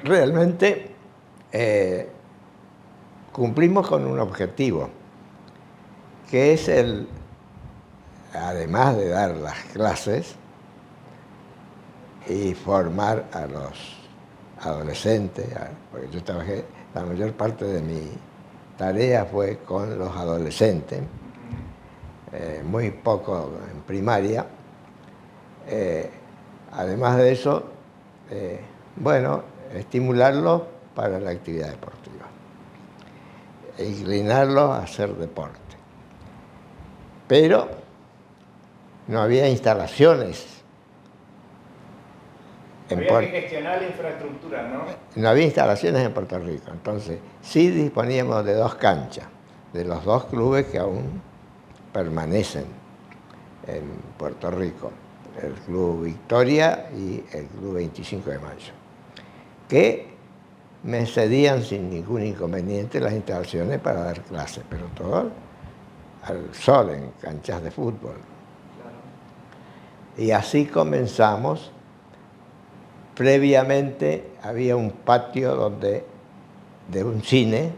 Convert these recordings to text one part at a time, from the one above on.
realmente cumplimos con un objetivo, que es además de dar las clases y formar a los adolescentes, porque yo trabajé, la mayor parte de mi tarea fue con los adolescentes, muy poco en primaria. Además de eso, bueno, estimularlos para la actividad deportiva e inclinarlos a hacer deporte. Pero no había instalaciones. Había que gestionar la infraestructura, ¿no? No había instalaciones en Puerto Rico. Entonces, sí disponíamos de 2 canchas, de los 2 clubes que aún permanecen en Puerto Rico, el Club Victoria y el Club 25 de Mayo, que me cedían sin ningún inconveniente las instalaciones para dar clases, pero todo al sol, en canchas de fútbol. Claro. Y así comenzamos. Previamente había un patio de un cine,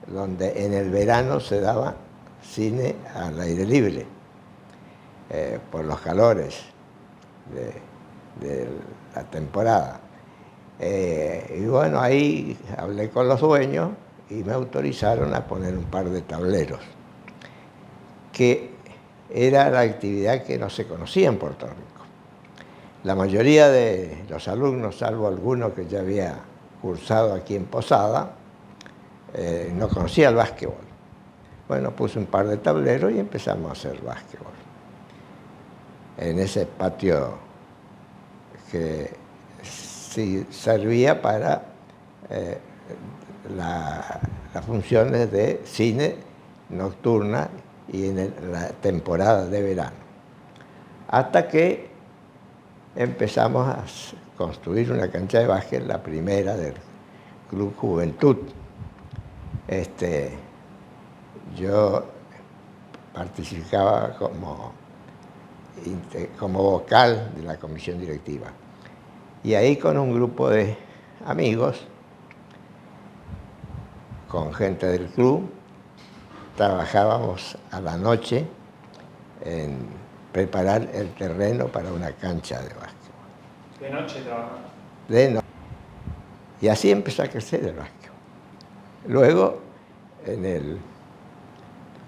donde en el verano se daba cine al aire libre, por los calores de la temporada. Y bueno, ahí hablé con los dueños y me autorizaron a poner un par de tableros, que era la actividad que no se conocía en Puerto Rico. La mayoría de los alumnos, salvo algunos que ya había cursado aquí en Posada, no conocía el básquetbol. Bueno, puse un par de tableros y empezamos a hacer básquetbol. En ese patio que sí servía para las funciones de cine nocturna y en la temporada de verano. Hasta que empezamos a construir una cancha de básquet, la primera del Club Juventud. Yo participaba como vocal de la comisión directiva. Y ahí con un grupo de amigos, con gente del club, trabajábamos a la noche en preparar el terreno para una cancha de básquetbol. ¿De noche trabajaban? De noche. Y así empezó a crecer el básquetbol. Luego, en el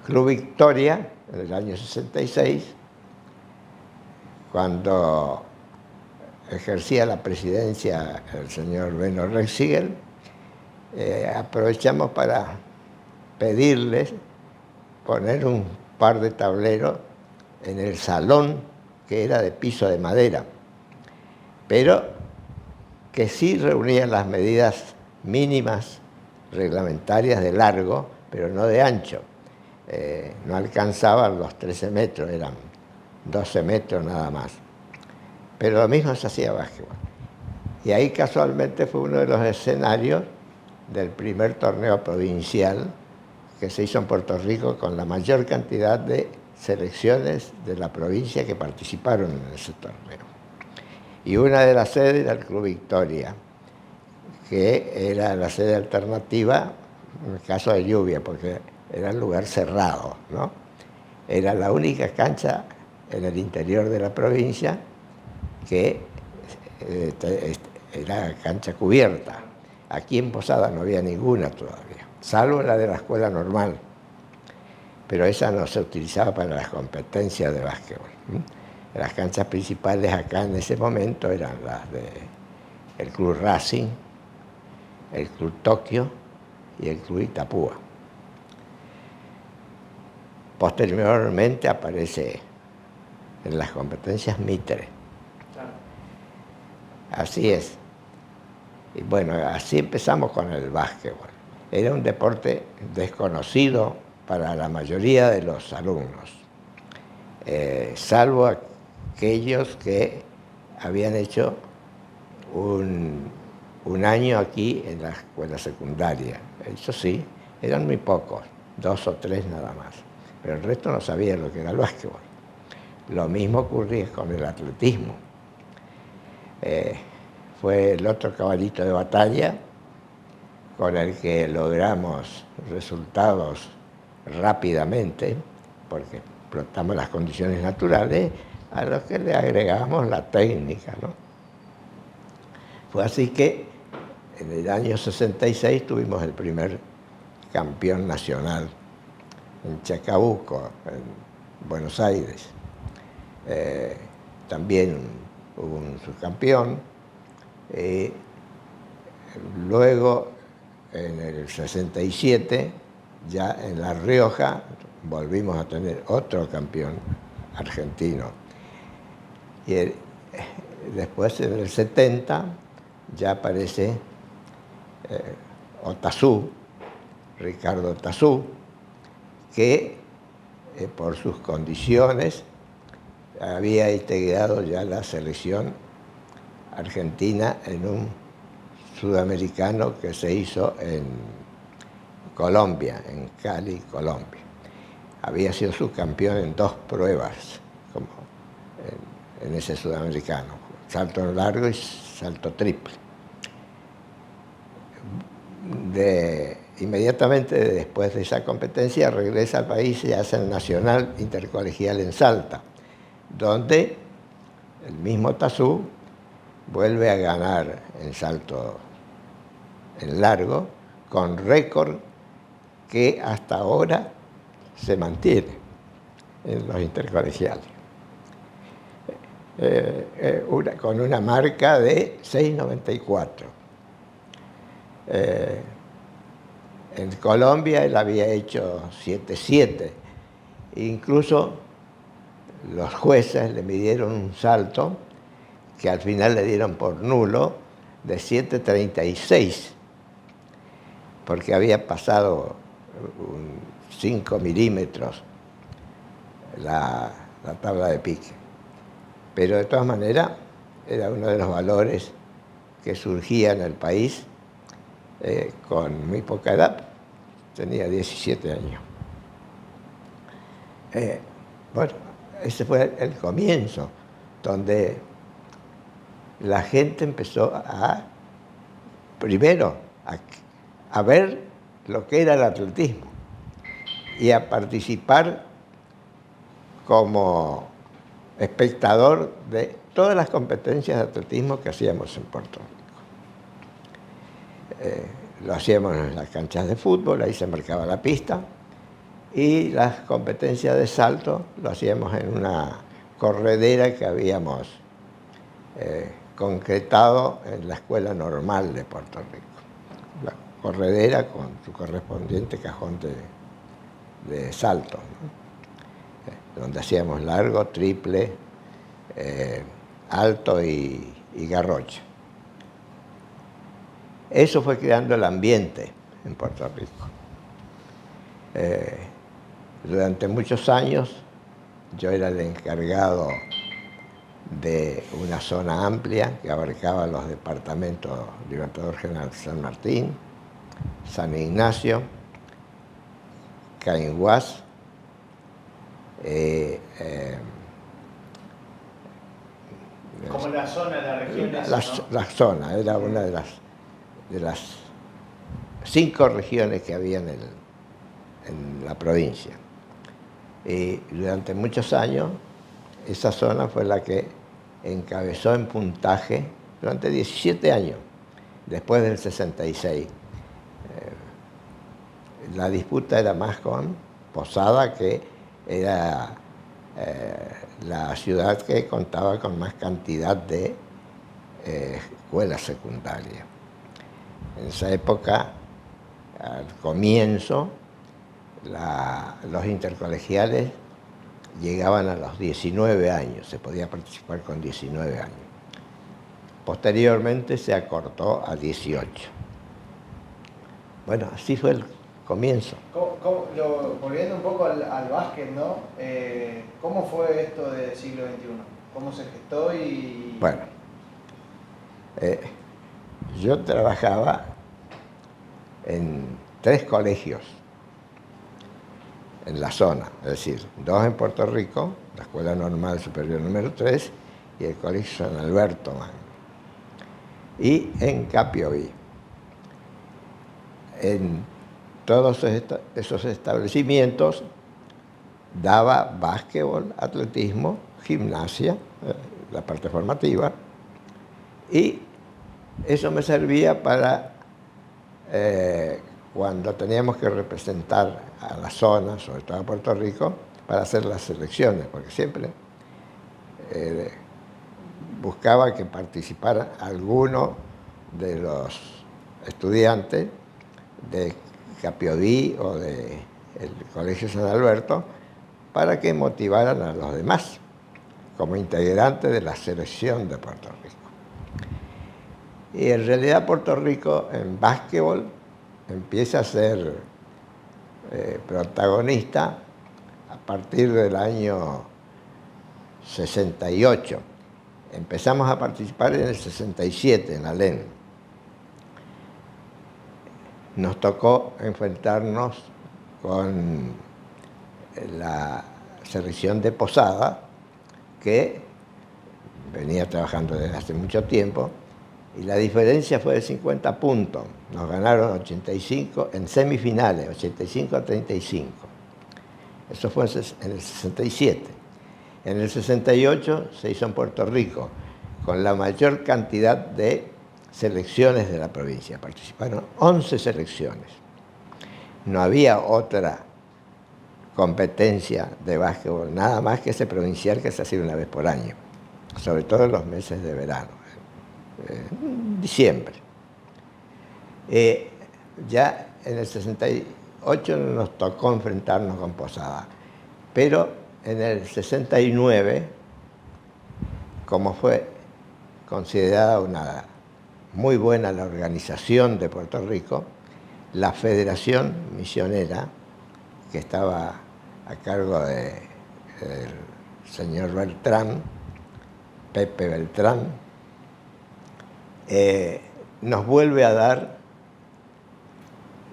Club Victoria, en el año 66, cuando ejercía la presidencia el señor Beno Rexigel, aprovechamos para pedirles poner un par de tableros en el salón, que era de piso de madera, pero que sí reunían las medidas mínimas reglamentarias de largo, pero no de ancho. No alcanzaban los 13 metros, eran 12 metros nada más. Pero lo mismo se hacía básquetbol. Y ahí casualmente fue uno de los escenarios del primer torneo provincial que se hizo en Puerto Rico, con la mayor cantidad de selecciones de la provincia que participaron en ese torneo. Y una de las sedes era el Club Victoria, que era la sede alternativa en el caso de lluvia, porque era un lugar cerrado, ¿no? Era la única cancha en el interior de la provincia que era cancha cubierta. Aquí en Posada no había ninguna todavía, salvo la de la escuela normal, pero esa no se utilizaba para las competencias de básquetbol. Las canchas principales acá en ese momento eran las del Club Racing, el Club Tokio y el Club Itapúa. Posteriormente aparece en las competencias Mitre. Así es. Y bueno, así empezamos con el básquetbol. Era un deporte desconocido para la mayoría de los alumnos, salvo aquellos que habían hecho un año aquí en la escuela secundaria. Eso sí, eran muy pocos, 2 o 3 nada más. Pero el resto no sabía lo que era el básquetbol. Lo mismo ocurría con el atletismo. fue el otro caballito de batalla con el que logramos resultados rápidamente, porque explotamos las condiciones naturales, a los que le agregamos la técnica, ¿no? Fue así que en el año 66 tuvimos el primer campeón nacional en Chacabuco, en Buenos Aires. También hubo un subcampeón. Luego, en el 67, ya en La Rioja, volvimos a tener otro campeón argentino. Y después, en el 70, ya aparece Otazú, Ricardo Otazú, que por sus condiciones había integrado ya la selección argentina en un sudamericano que se hizo en Colombia, en Cali, Colombia. Había sido subcampeón en 2 pruebas, como en ese sudamericano, salto largo y salto triple. Inmediatamente después de esa competencia regresa al país y hace el Nacional Intercolegial en Salta, donde el mismo Tazú vuelve a ganar en salto en largo, con récord que hasta ahora se mantiene en los intercolegiales, con una marca de 6.94. En Colombia él había hecho 7.7. Incluso los jueces le midieron un salto que al final le dieron por nulo de 7.36, porque había pasado 5 milímetros la tabla de pique. Pero de todas maneras era uno de los valores que surgía en el país con muy poca edad. Tenía 17 años. Bueno, ese fue el comienzo, donde la gente empezó primero a ver lo que era el atletismo y a participar como espectador de todas las competencias de atletismo que hacíamos en Puerto Rico. Lo hacíamos en las canchas de fútbol, ahí se marcaba la pista, y las competencias de salto lo hacíamos en una corredera que habíamos concretado en la Escuela Normal de Puerto Rico. La corredera con su correspondiente cajón de salto, ¿no? Donde hacíamos largo, triple, alto y garrocha. Eso fue creando el ambiente en Puerto Rico. Durante muchos años yo era el encargado de una zona amplia que abarcaba los departamentos Libertador General San Martín, San Ignacio, Cainguás, como la zona, la región. La zona era una de las 5 regiones que había en la provincia. Y durante muchos años esa zona fue la que encabezó en puntaje durante 17 años, después del 66. La disputa era más con Posada, que era la ciudad que contaba con más cantidad de escuelas secundarias. En esa época, al comienzo, los intercolegiales llegaban a los 19 años, se podía participar con 19 años. Posteriormente se acortó a 18. Bueno, así fue el comienzo. Volviendo un poco al básquet, ¿no? ¿Cómo fue esto del siglo XXI? ¿Cómo se gestó y...? Bueno, yo trabajaba en 3 colegios en la zona, es decir, 2 en Puerto Rico, la Escuela Normal Superior número 3 y el Colegio San Alberto. y en Capiobí. En todos esos establecimientos daba básquetbol, atletismo, gimnasia, la parte formativa, y eso me servía para cuando teníamos que representar a la zona, sobre todo a Puerto Rico, para hacer las selecciones, porque siempre buscaba que participara alguno de los estudiantes de Capiodí o del Colegio San Alberto para que motivaran a los demás como integrantes de la selección de Puerto Rico. Y en realidad Puerto Rico en básquetbol empieza a ser protagonista a partir del año 68. Empezamos a participar en el 67 en la LEN. Nos tocó enfrentarnos con la selección de Posada, que venía trabajando desde hace mucho tiempo, y la diferencia fue de 50 puntos. Nos ganaron 85 en semifinales, 85-35. Eso fue en el 67. En el 68 se hizo en Puerto Rico, con la mayor cantidad de selecciones de la provincia. Participaron 11 selecciones. No había otra competencia de básquetbol, nada más que ese provincial que se hacía una vez por año, sobre todo en los meses de verano, diciembre. Ya en el 68 nos tocó enfrentarnos con Posada, pero en el 69, como fue considerada una muy buena la organización de Puerto Rico, la Federación Misionera, que estaba a cargo del señor Beltrán, Pepe Beltrán, nos vuelve a dar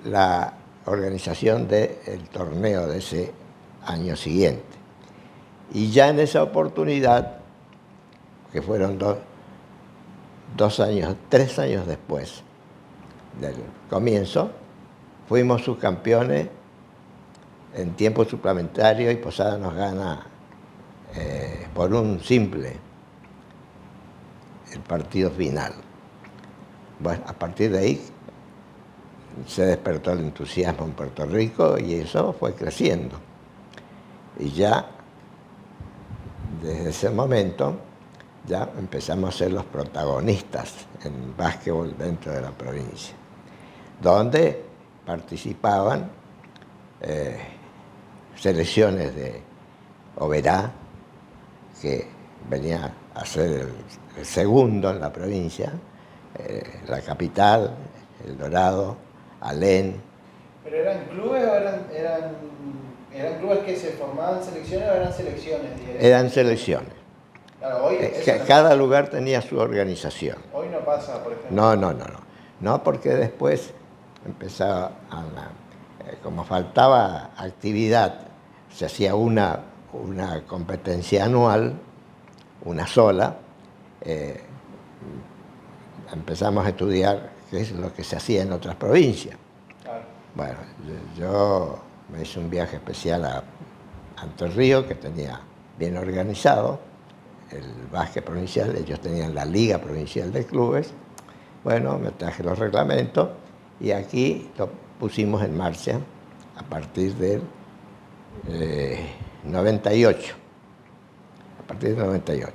la organización del torneo de ese año siguiente. Y ya en esa oportunidad, que fueron 3 años después del comienzo, fuimos subcampeones en tiempo suplementario y Posada nos gana por un simple el partido final. Bueno, a partir de ahí se despertó el entusiasmo en Puerto Rico y eso fue creciendo. Y ya desde ese momento ya empezamos a ser los protagonistas en básquetbol dentro de la provincia, donde participaban selecciones de Oberá, que venía a ser el segundo en la provincia, la capital, El Dorado, Alén. ¿Pero eran clubes o eran clubes que se formaban selecciones o eran selecciones? Eran selecciones. Claro, hoy Cada lugar tenía su organización. Hoy no pasa, por ejemplo. No, porque después empezaba como faltaba actividad, se hacía una competencia anual, una sola. Empezamos a estudiar qué es lo que se hacía en otras provincias. Claro. Bueno, yo me hice un viaje especial a Entre Ríos, que tenía bien organizado el básquet provincial. Ellos tenían la Liga Provincial de Clubes. Bueno, me traje los reglamentos y aquí lo pusimos en marcha a partir del 98. A partir del 98.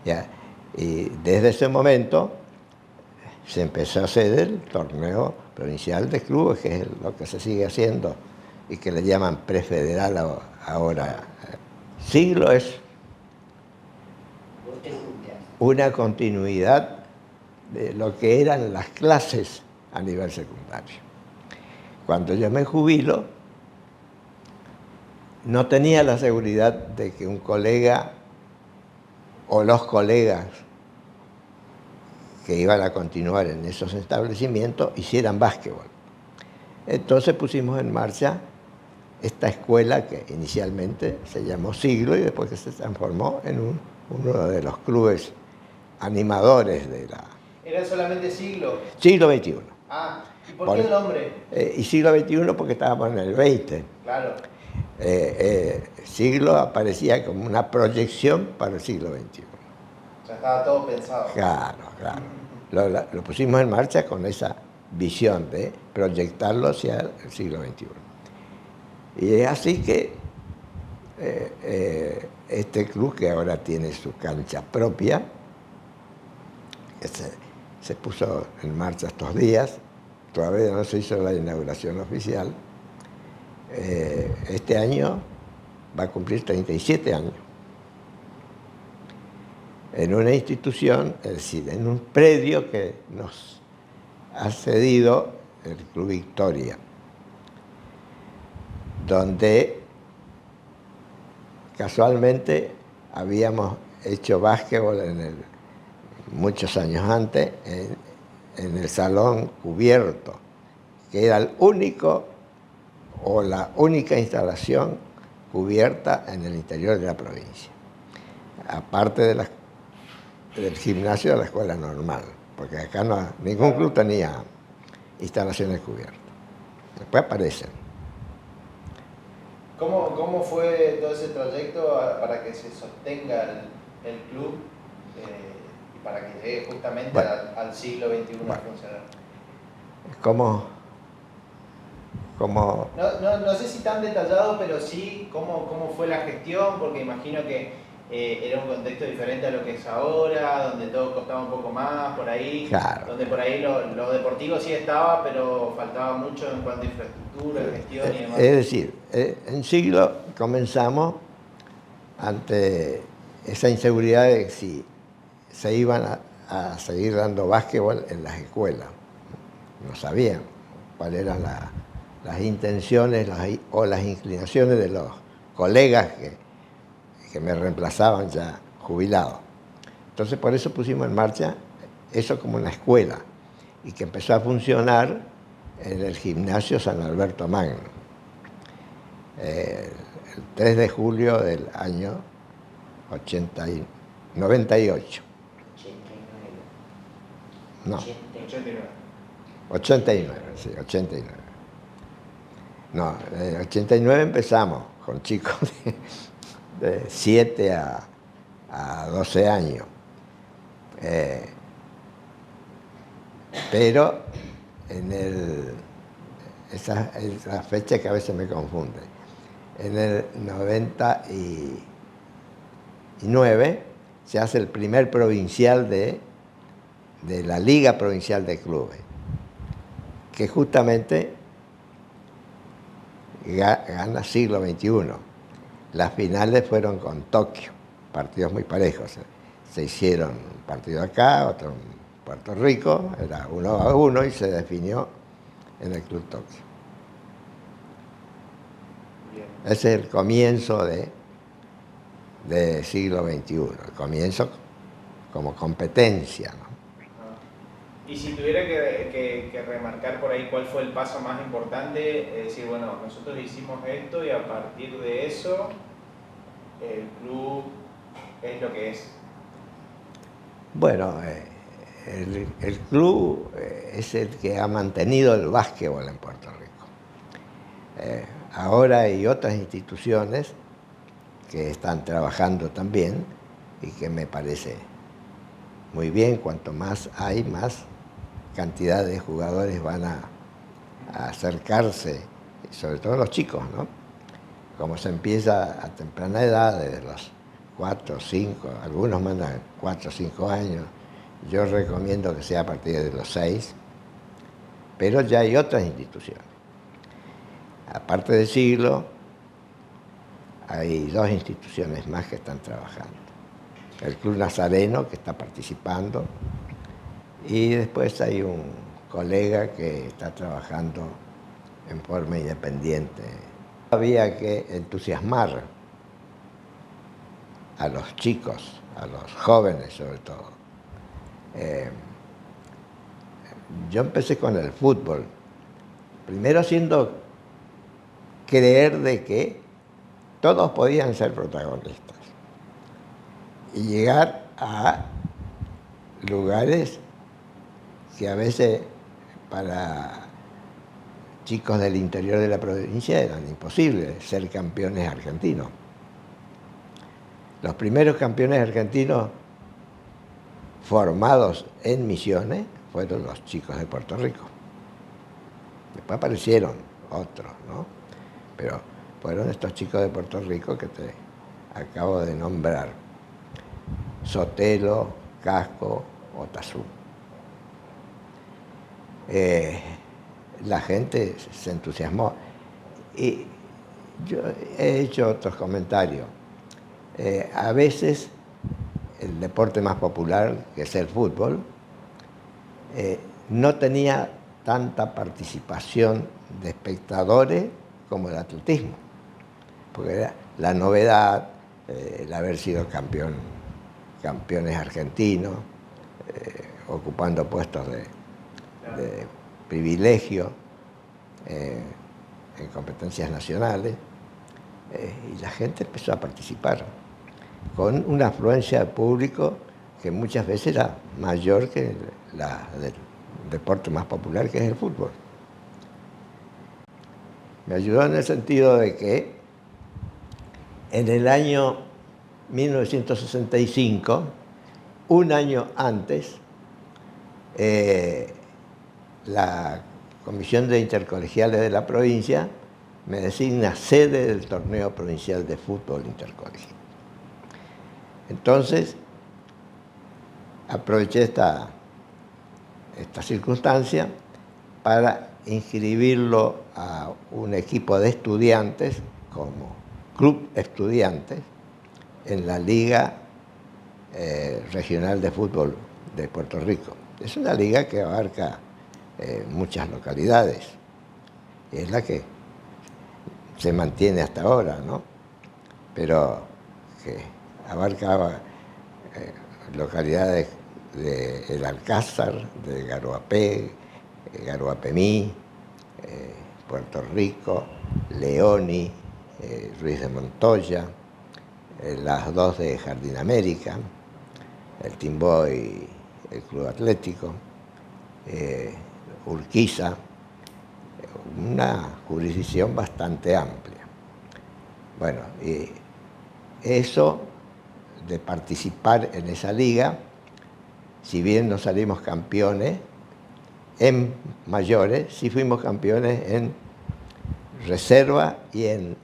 Ya, y desde ese momento se empezó a hacer el torneo provincial de clubes, que es lo que se sigue haciendo y que le llaman prefederal ahora. Siglo es una continuidad de lo que eran las clases a nivel secundario. Cuando yo me jubilo, no tenía la seguridad de que un colega o los colegas que iban a continuar en esos establecimientos hicieran básquetbol. Entonces pusimos en marcha esta escuela que inicialmente se llamó Siglo y después que se transformó en uno de los clubes animadores de la ¿Era solamente siglo? Siglo XXI. Ah, ¿y por qué el nombre? Y siglo XXI porque estábamos en el 20. Claro. Siglo aparecía como una proyección para el siglo XXI. O sea, estaba todo pensado. Claro, claro. Lo pusimos en marcha con esa visión de proyectarlo hacia el siglo XXI. Y es así que este club, que ahora tiene su cancha propia, que se puso en marcha estos días, todavía no se hizo la inauguración oficial, este año va a cumplir 37 años. En una institución, es decir, en un predio que nos ha cedido el Club Victoria, donde casualmente habíamos hecho básquetbol muchos años antes en el salón cubierto, que era el único o la única instalación cubierta en el interior de la provincia, aparte del gimnasio de la escuela normal, porque acá ningún club tenía instalaciones cubiertas. Después aparecen. ¿Cómo fue todo ese trayecto para que se sostenga el club y para que llegue justamente al siglo XXI a funcionar? No sé si tan detallado, pero sí cómo fue la gestión, porque imagino que era un contexto diferente a lo que es ahora, donde todo costaba un poco más, por ahí, claro, donde por ahí lo deportivo sí estaba, pero faltaba mucho en cuanto a infraestructura, gestión y demás. Es decir, en siglo comenzamos ante esa inseguridad de si se iban a seguir dando básquetbol en las escuelas. No sabían cuáles eran las intenciones o las inclinaciones de los colegas que me reemplazaban ya jubilados. Entonces por eso pusimos en marcha eso como una escuela y que empezó a funcionar en el gimnasio San Alberto Magno. El 3 de julio del año 98. 89. No, 89. 89, sí, 89. No, en 89 empezamos con chicos de 7 a 12 años. Pero en esa fecha que a veces me confunde. En el 99 se hace el primer provincial de la Liga Provincial de Clubes, que justamente gana siglo XXI. Las finales fueron con Tokio, partidos muy parejos. Se hicieron un partido acá, otro en Puerto Rico, era 1-1 y se definió en el Club Tokio. Bien. Ese es el comienzo de siglo XXI, el comienzo como competencia, ¿no? Y si tuviera que remarcar por ahí cuál fue el paso más importante, es decir, bueno, nosotros hicimos esto y a partir de eso el club es lo que es. Bueno, el club es el que ha mantenido el básquetbol en Puerto Rico. Ahora hay otras instituciones que están trabajando también y que me parece muy bien. Cuanto más hay, más cantidad de jugadores van a acercarse, sobre todo los chicos, ¿no? Como se empieza a temprana edad, desde los 4, 5, algunos mandan 4 o 5 años, yo recomiendo que sea a partir de los 6, pero ya hay otras instituciones. Aparte de Siglo, hay 2 instituciones más que están trabajando. El Club Nazareno, que está participando, y después hay un colega que está trabajando en forma independiente. Había que entusiasmar a los chicos, a los jóvenes sobre todo. Yo empecé con el fútbol, primero haciendo creer de que todos podían ser protagonistas y llegar a lugares que a veces para chicos del interior de la provincia eran imposibles ser campeones argentinos. Los primeros campeones argentinos formados en Misiones fueron los chicos de Puerto Rico. Después aparecieron otros, ¿no? Pero fueron estos chicos de Puerto Rico que te acabo de nombrar: Sotelo, Casco, Otazú. La gente se entusiasmó. Y yo he hecho otros comentarios. A veces el deporte más popular, que es el fútbol, no tenía tanta participación de espectadores como el atletismo, porque era la novedad, el haber sido campeones argentinos, ocupando puestos de privilegio en competencias nacionales, y la gente empezó a participar con una afluencia de público que muchas veces era mayor que la del deporte más popular, que es el fútbol. Me ayudó en el sentido de que en el año 1965, un año antes, la Comisión de Intercolegiales de la provincia me designa sede del torneo provincial de fútbol intercolegial. Entonces, aproveché esta circunstancia para inscribirlo a un equipo de estudiantes como Club Estudiantes en la Liga Regional de Fútbol de Puerto Rico. Es una liga que abarca muchas localidades, y es la que se mantiene hasta ahora, ¿no? Pero que abarcaba localidades de El Alcázar, de Garoapé, Garoapemí, Puerto Rico, Leoni, Ruiz de Montoya, las dos de Jardín América, el Timbó y el Club Atlético, Urquiza, una jurisdicción bastante amplia. Bueno, y eso de participar en esa liga, si bien no salimos campeones en mayores, sí fuimos campeones en reserva y en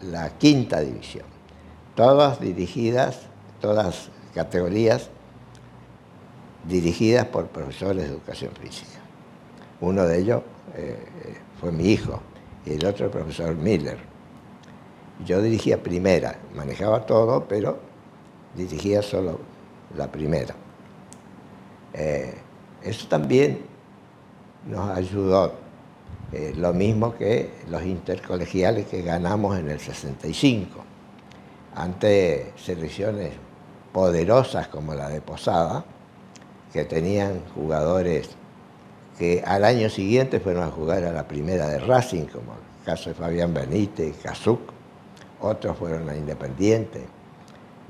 la quinta división. Todas categorías dirigidas por profesores de educación física. Uno de ellos fue mi hijo y el otro el profesor Miller. Yo dirigía primera, manejaba todo, pero dirigía solo la primera. Eso también nos ayudó, lo mismo que los intercolegiales que ganamos en el 65. Ante selecciones poderosas como la de Posada, que tenían jugadores que al año siguiente fueron a jugar a la primera de Racing, como el caso de Fabián Benítez, Casuc. Otros fueron a Independiente,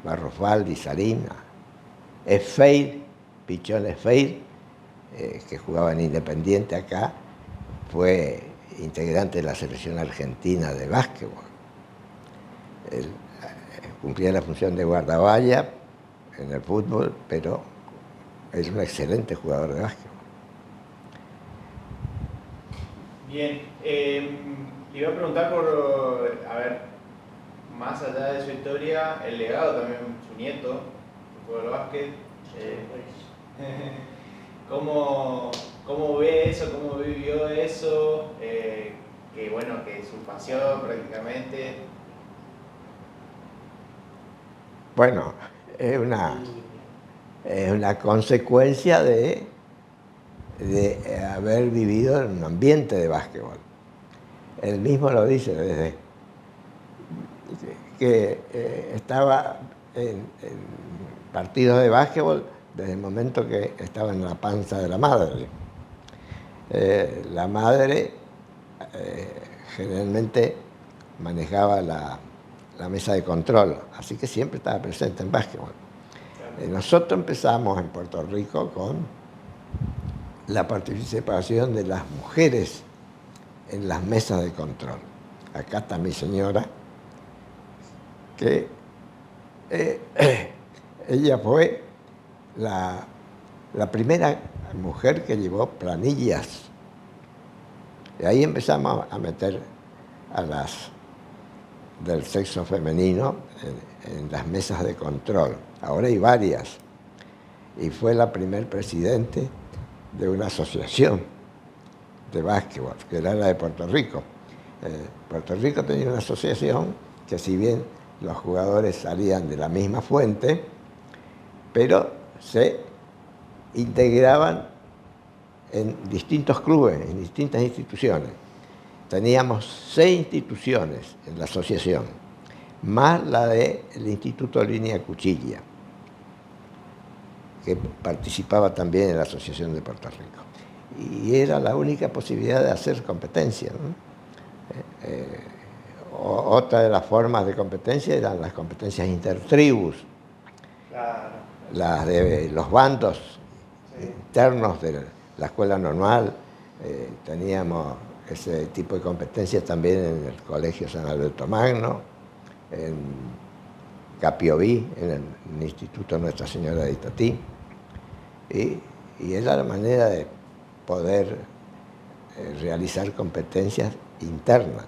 Barrofaldi, Salina, Efeir, Pichón Efeir, que jugaba en Independiente acá, fue integrante de la selección argentina de básquetbol. Él cumplía la función de guardavalla en el fútbol, pero es un excelente jugador de básquetbol. Bien, le iba a preguntar por, a ver, más allá de su historia, el legado también, su nieto, por el básquet. ¿Cómo ve eso? ¿Cómo vivió eso? Que bueno, que su pasión prácticamente. Bueno, es una consecuencia de haber vivido en un ambiente de básquetbol. Él mismo lo dice desde que estaba en partidos de básquetbol desde el momento que estaba en la panza de la madre. La madre generalmente manejaba la mesa de control, así que siempre estaba presente en básquetbol. Nosotros empezamos en Puerto Rico con la participación de las mujeres en las mesas de control. Acá está mi señora, que ella fue la primera mujer que llevó planillas. Y ahí empezamos a meter a las del sexo femenino en las mesas de control. Ahora hay varias. Y fue la primer presidente de una asociación de básquetbol, que era la de Puerto Rico. Puerto Rico tenía una asociación que, si bien los jugadores salían de la misma fuente, pero se integraban en distintos clubes, en distintas instituciones. Teníamos 6 instituciones en la asociación, más la del Instituto Línea Cuchilla, que participaba también en la Asociación de Puerto Rico. Y era la única posibilidad de hacer competencia, ¿no? Otra de las formas de competencia eran las competencias intertribus, Claro. las de los bandos internos de la escuela normal. Teníamos ese tipo de competencias también en el Colegio San Alberto Magno, en Capioví, en el Instituto Nuestra Señora de Itatí. Y era la manera de poder realizar competencias internas.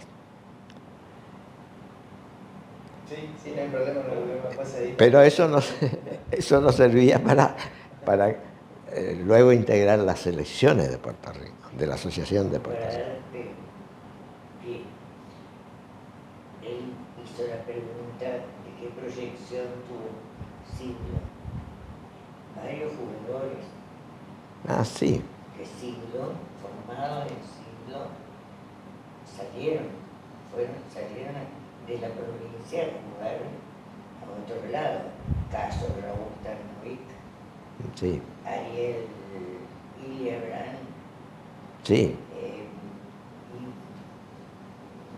Sí, no hay problema, no pasa ahí. Pero eso no servía para luego integrar las selecciones de Puerto Rico, de la Asociación de Puerto Rico. Bien. Él hizo la pregunta de qué proyección tuvo Siglo. Varios jugadores Sí. de Siglo, formados en Siglo, salieron de la provincia a jugar a otro lado. Caso Raúl Tarnovic, Sí. Ariel Iliabrán, Sí. y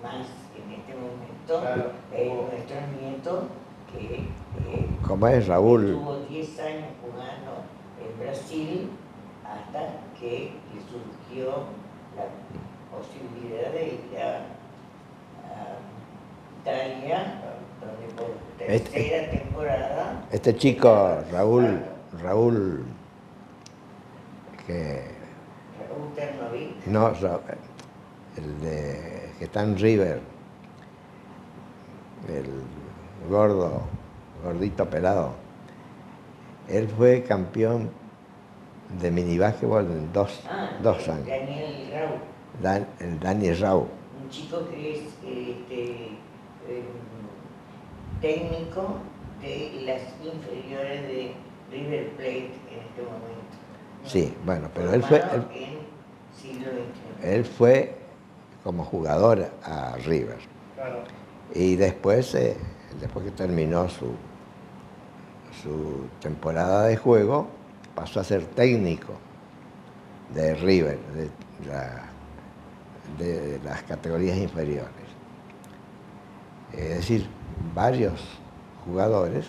más en este momento, Claro. nuestro nieto, que Como es Raúl, estuvo 10 años jugando en Brasil hasta que le surgió la posibilidad de ir a Italia, donde por tercera temporada... este chico, Raúl, que Raúl Tarnovic. no, que está en River, el gordito pelado, él fue campeón de minibásquetbol en dos años. Daniel Raúl. El Daniel Raúl. Un chico que es técnico de las inferiores de River Plate en este momento. Sí, bueno, pero él fue como jugador a River. Claro. Y después que terminó su temporada de juego, pasó a ser técnico de River, de las categorías inferiores. Es decir, varios jugadores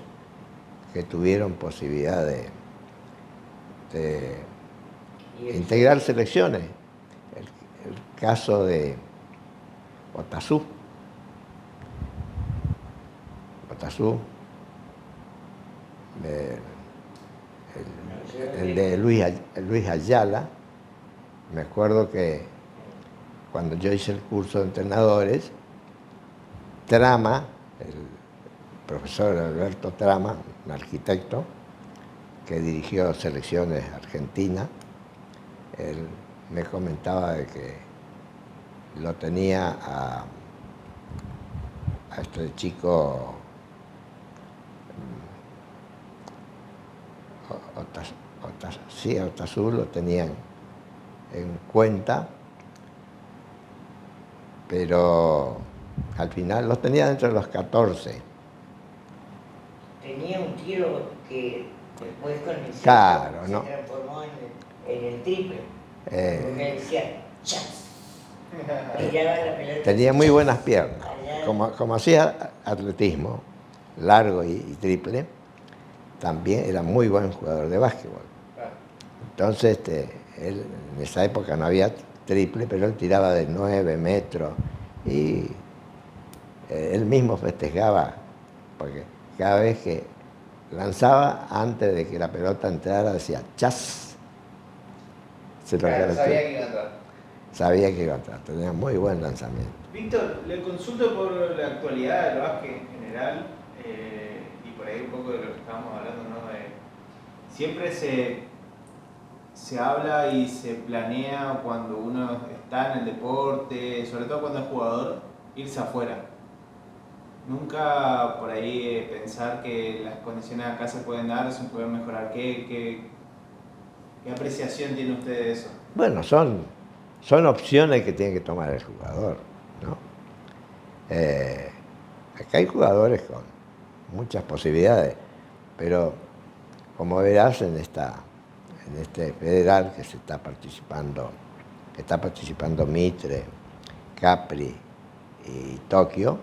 que tuvieron posibilidad de integrar selecciones. El caso de Otazú, el de Luis Ayala. Me acuerdo que cuando yo hice el curso de entrenadores, Trama, el profesor Alberto Trama, un arquitecto que dirigió selecciones argentinas, él me comentaba de que lo tenía a este chico Otazú, lo tenían en cuenta, pero al final los tenía dentro de los 14. Tenía un tiro que después con el Claro, se ¿no? transformó en el triple. Eh, Porque decía, ¡chas! Tiraba la pelota. Tenía muy buenas piernas. Allá. Como hacía atletismo, largo y triple, también era muy buen jugador de básquetbol. Claro. Entonces, él, en esa época no había triple, pero él tiraba de 9 metros y él mismo festejaba, porque cada vez que lanzaba, antes de que la pelota entrara, decía ¡chas! Claro, sabía que iba a entrar. Sabía que iba a entrar, tenía muy buen lanzamiento. Víctor, le consulto por la actualidad del básquet en general, y por ahí un poco de lo que estábamos hablando, ¿no? Siempre se habla y se planea cuando uno está en el deporte, sobre todo cuando es jugador, irse afuera. Nunca por ahí pensar que las condiciones acá se pueden dar, se pueden mejorar. ¿Qué apreciación tiene usted de eso? Bueno, son opciones que tiene que tomar el jugador, ¿no? Acá hay jugadores con muchas posibilidades, pero como verás en este federal que está participando Mitre, Capri y Tokio,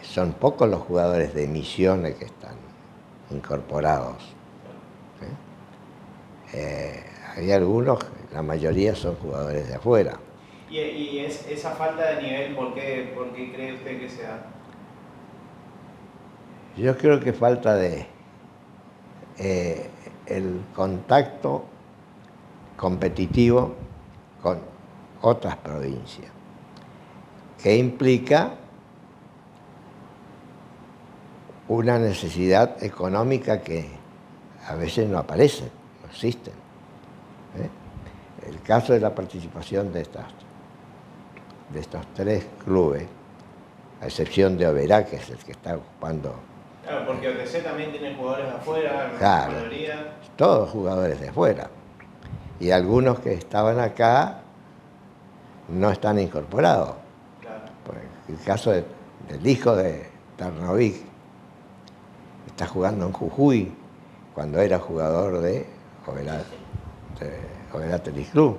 son pocos los jugadores de Misiones que están incorporados. Hay algunos, la mayoría son jugadores de afuera. ¿Y esa falta de nivel, por qué cree usted que se da? Yo creo que falta de el contacto competitivo con otras provincias, que implica una necesidad económica que a veces no aparece, no existen. El caso de la participación de estos 3 clubes, a excepción de Oberá, que es el que está ocupando. Claro, porque OTC también tiene jugadores de afuera, Claro, la mayoría. todos jugadores de afuera. Y algunos que estaban acá no están incorporados. Claro. Por el caso del hijo de Tarnovic, está jugando en Jujuy, cuando era jugador de Oberá Tenis Club.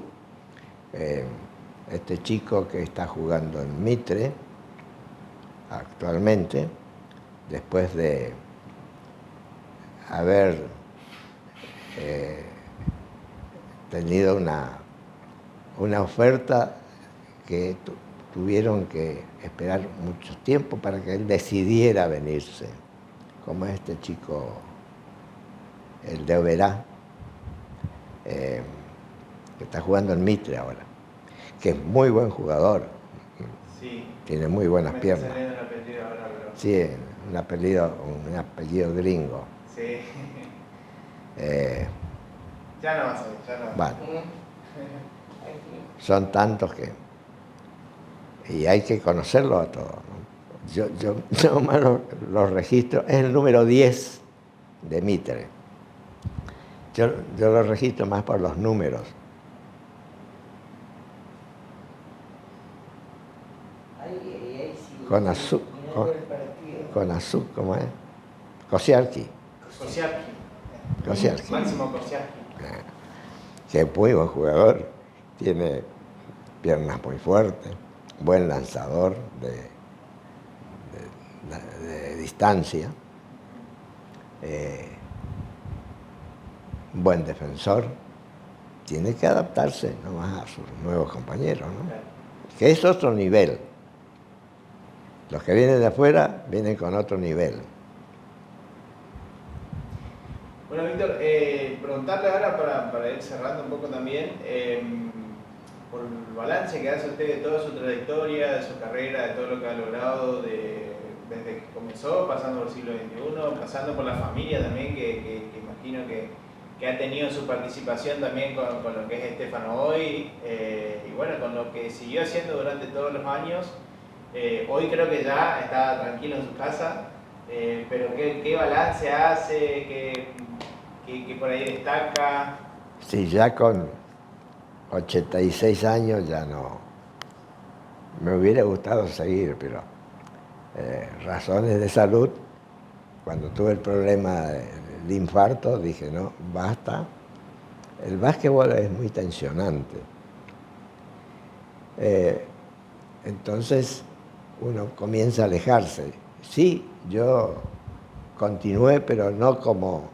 Este chico que está jugando en Mitre actualmente, después de haber tenido una oferta que tuvieron que esperar mucho tiempo para que él decidiera venirse, como este chico, el de Oberá, que está jugando en Mitre ahora, que es muy buen jugador, Sí. tiene muy buenas piernas. Me está saliendo el apellido ahora, pero... Sí, un apellido gringo. Sí. Ya no va a salir, ya no. Bueno, son tantos que... Y hay que conocerlo a todos, ¿no? Yo más los registro, es el número 10 de Mitre. Yo los registro más por los números. Con azul, ¿cómo es? Kosiarski. Kosiarski. Máximo Kosiarski. Que es muy buen jugador, tiene piernas muy fuertes, buen lanzador de distancia, buen defensor. Tiene que adaptarse nomás a sus nuevos compañeros, ¿no? Claro. Que es otro nivel. Los que vienen de afuera vienen con otro nivel. Bueno, Víctor, preguntarle ahora para ir cerrando un poco también, por el balance que hace usted de toda su trayectoria, de su carrera, de todo lo que ha logrado desde que comenzó, pasando por el siglo XXI, pasando por la familia también, que imagino que ha tenido su participación también con lo que es Stefano hoy, y bueno, con lo que siguió haciendo durante todos los años. Hoy creo que ya está tranquilo en su casa, pero ¿qué balance hace? ¿Qué por ahí destaca? Sí, ya con 86 años ya no. Me hubiera gustado seguir, pero razones de salud, cuando tuve el problema del infarto, dije, no, basta. El básquetbol es muy tensionante. Entonces uno comienza a alejarse. Sí, yo continué, pero no como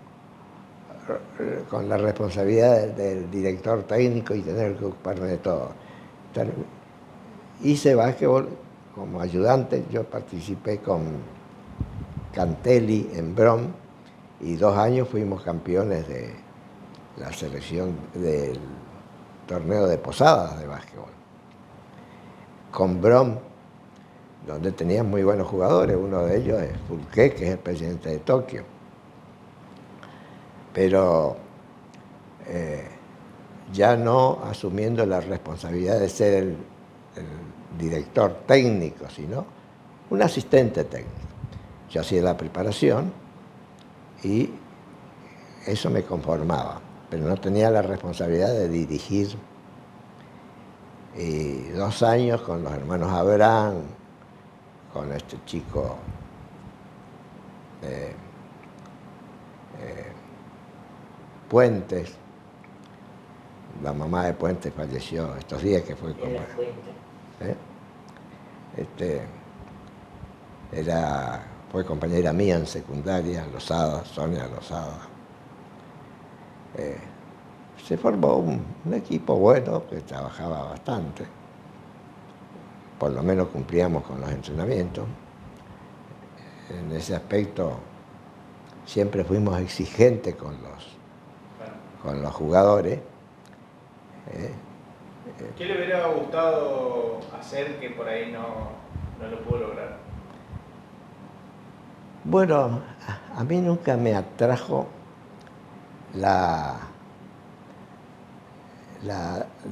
con la responsabilidad del director técnico y tener que ocuparme de todo. Hice básquetbol como ayudante, yo participé con Cantelli en Brom y 2 años fuimos campeones de la selección del torneo de Posadas de básquetbol. Con Brom, donde tenían muy buenos jugadores, uno de ellos es Fulqué, que es el presidente de Tokio. Pero ya no asumiendo la responsabilidad de ser el director técnico, sino un asistente técnico. Yo hacía la preparación y eso me conformaba, pero no tenía la responsabilidad de dirigir. Y 2 años con los hermanos Abraham, con este chico Puentes. La mamá de Puentes falleció estos días, que fue como... fue compañera mía en secundaria, Lozada, Sonia Lozada. Se formó un equipo bueno que trabajaba bastante. Por lo menos cumplíamos con los entrenamientos. En ese aspecto siempre fuimos exigentes con los jugadores. ¿Qué le hubiera gustado hacer que por ahí no lo pudo lograr? Bueno, a mí nunca me atrajo la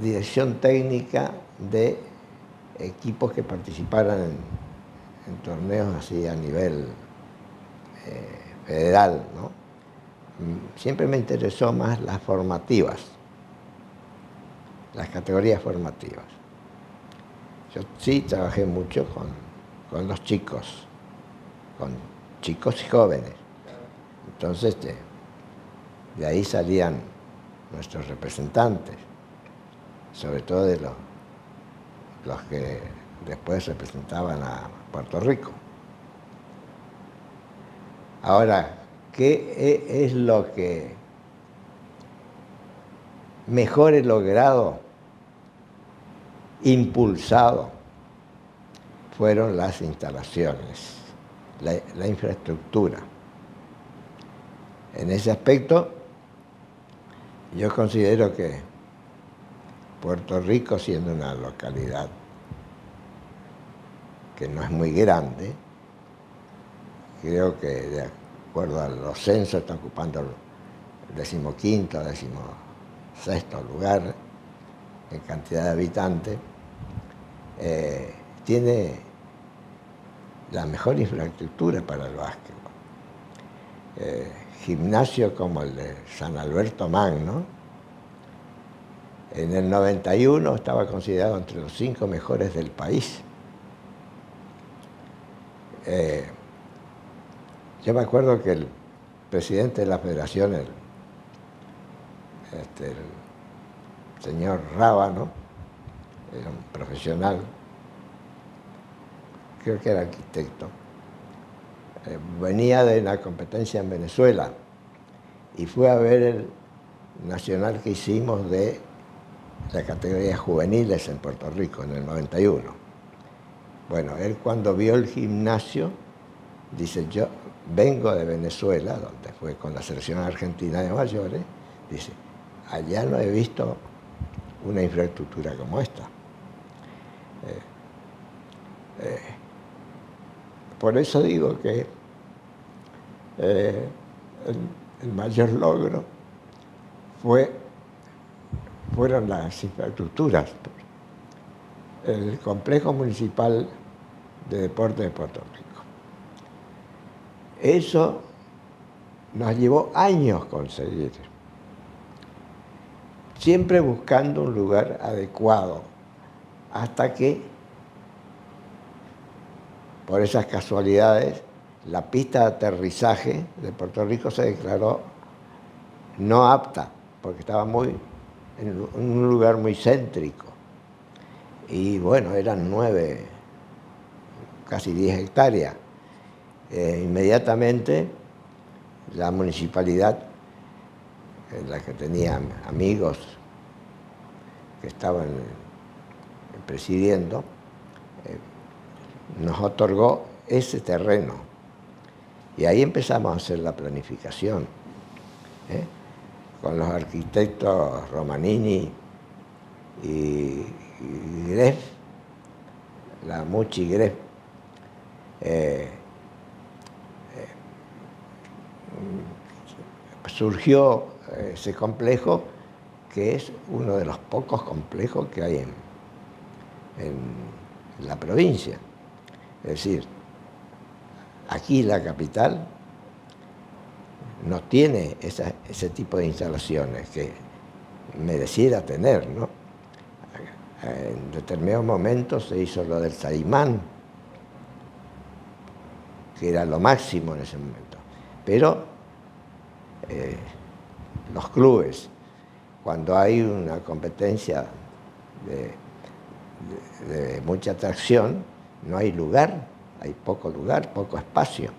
dirección técnica de equipos que participaran en torneos así a nivel federal, ¿no? Siempre me interesó más las formativas, las categorías formativas. Yo sí trabajé mucho con los chicos, con chicos y jóvenes. Entonces, de ahí salían nuestros representantes, sobre todo de los que después representaban a Puerto Rico. Ahora, ¿qué es lo que mejor he logrado, impulsado? Fueron las instalaciones, la infraestructura. En ese aspecto, yo considero que Puerto Rico, siendo una localidad que no es muy grande, creo que de acuerdo a los censos está ocupando el 15º, 16º lugar en cantidad de habitantes, tiene la mejor infraestructura para el básquetbol. Gimnasio como el de San Alberto Magno, en el 91 estaba considerado entre los 5 mejores del país. Yo me acuerdo que el presidente de la federación, el señor Rábano, era un profesional, creo que era arquitecto, venía de la competencia en Venezuela y fue a ver el nacional que hicimos de la categoría juveniles en Puerto Rico en el 91. Bueno, él cuando vio el gimnasio, dice, yo vengo de Venezuela, donde fue con la selección argentina de mayores, dice, allá no he visto una infraestructura como esta. Por eso digo que el mayor logro fueron las infraestructuras. El complejo municipal de deporte de Puerto Rico. Eso nos llevó años conseguir, siempre buscando un lugar adecuado, hasta que, por esas casualidades, la pista de aterrizaje de Puerto Rico se declaró no apta, porque estaba en un lugar muy céntrico. Y bueno, eran 9, casi 10 hectáreas. Inmediatamente la municipalidad en la que tenía amigos que estaban presidiendo, nos otorgó ese terreno. Y ahí empezamos a hacer la planificación, con los arquitectos Romanini y Greff, la Mucci Greff. Surgió ese complejo, que es uno de los pocos complejos que hay en la provincia. Es decir, aquí la capital no tiene ese tipo de instalaciones que mereciera tener, ¿no? En determinados momentos se hizo lo del Saimán, que era lo máximo en ese momento. Pero los clubes, cuando hay una competencia de mucha atracción, no hay lugar, hay poco lugar, poco espacio.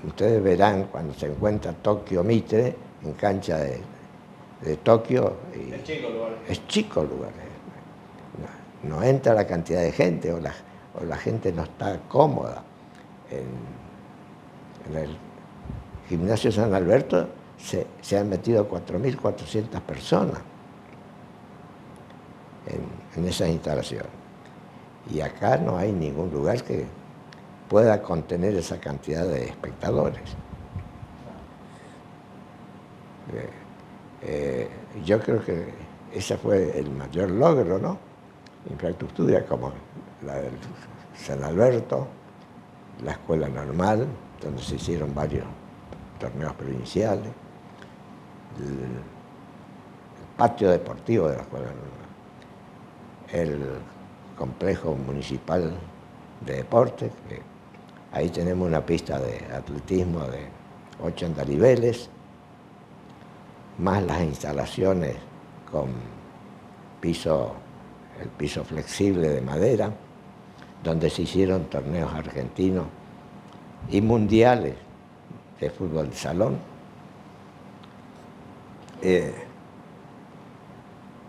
Ustedes verán cuando se encuentra Tokio Mitre en cancha de Tokio. Es chico el lugar. Es chico el lugar. No entra la cantidad de gente o la gente no está cómoda. En el Gimnasio San Alberto se han metido 4.400 personas en esas instalaciones. Y acá no hay ningún lugar que pueda contener esa cantidad de espectadores. Yo creo que ese fue el mayor logro, ¿no? Infraestructura como la del San Alberto, la escuela normal, donde se hicieron varios torneos provinciales, el patio deportivo de la escuela normal, el complejo municipal de deportes, que ahí tenemos una pista de atletismo de 8 andariveles, más las instalaciones con el piso flexible de madera, donde se hicieron torneos argentinos y mundiales de fútbol de salón.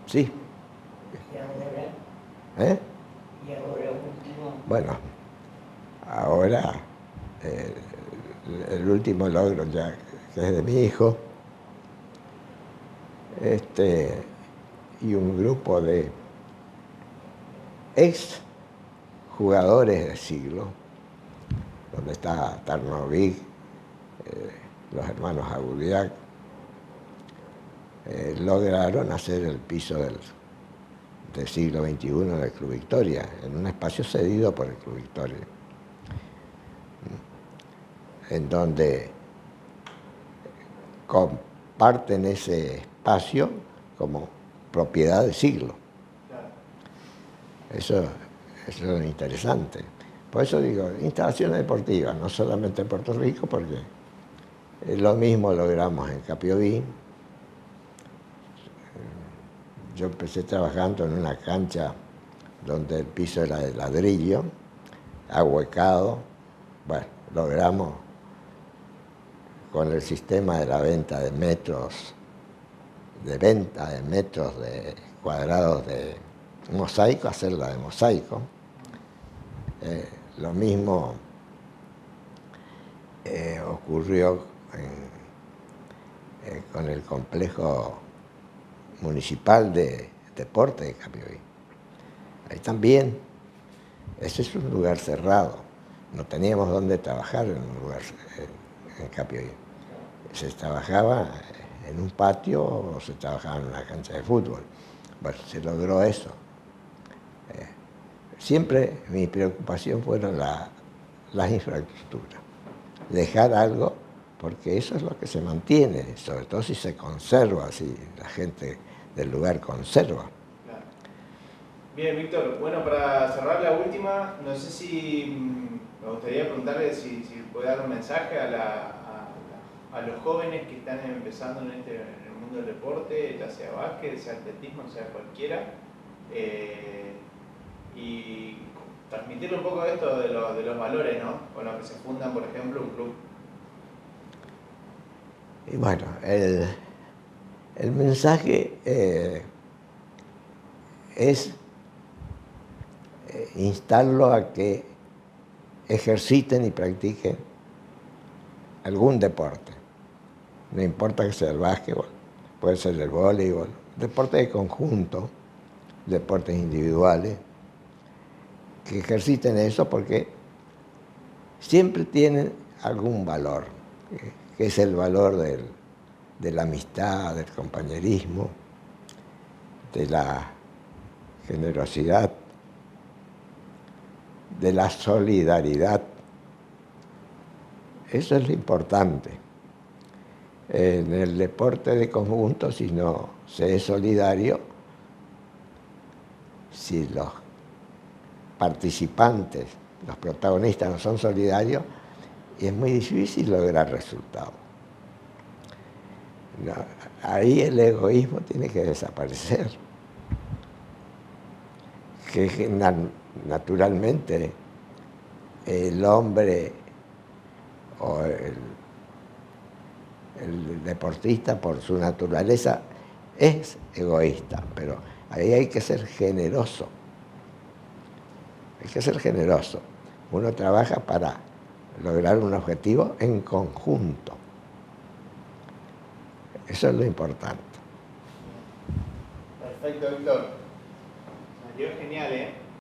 Sí. Y ahora último. Bueno, ahora el último logro ya que es de mi hijo, y un grupo de ex jugadores del siglo, donde está Tarnovic, los hermanos Aguliac, lograron hacer el piso del siglo XXI del Club Victoria, en un espacio cedido por el Club Victoria, en donde comparten ese espacio como propiedad del siglo. Eso es lo interesante. Por eso digo, instalaciones deportivas, no solamente en Puerto Rico, porque lo mismo logramos en Capiodí. Yo empecé trabajando en una cancha donde el piso era de ladrillo, ahuecado. Bueno, logramos con el sistema de la venta de metros, de cuadrados de mosaico, hacerla de mosaico. Lo mismo ocurrió con el complejo municipal de deporte de Capiodí. Ahí también, ese es un lugar cerrado. No teníamos dónde trabajar en un lugar en Capiodí. Se trabajaba en un patio o se trabajaba en una cancha de fútbol. Bueno, se logró eso. Siempre mi preocupación fueron las infraestructuras. Dejar algo, porque eso es lo que se mantiene, sobre todo si se conserva, si la gente del lugar conserva. Claro. Bien, Víctor, bueno, para cerrar la última, no sé si me gustaría preguntarle si puede dar un mensaje a los jóvenes que están empezando en el mundo del deporte, ya sea básquet, sea atletismo, sea cualquiera, y transmitirle un poco esto de los valores, ¿no? Con los que se fundan, por ejemplo, un club. Y bueno, el mensaje es instarlo a que ejerciten y practiquen algún deporte. No importa que sea el básquetbol, puede ser el voleibol, deporte de conjunto, deportes individuales, que ejerciten eso porque siempre tienen algún valor, que es el valor de la amistad, del compañerismo, de la generosidad, de la solidaridad. Eso es lo importante. En el deporte de conjunto, si no se es solidario, si los participantes, los protagonistas no son solidarios, es muy difícil lograr resultados. No, ahí el egoísmo tiene que desaparecer. Que naturalmente el hombre o el deportista por su naturaleza es egoísta, pero ahí hay que ser generoso. Hay que ser generoso. Uno trabaja para lograr un objetivo en conjunto. Eso es lo importante. Perfecto, Víctor. Salió genial, ¿eh?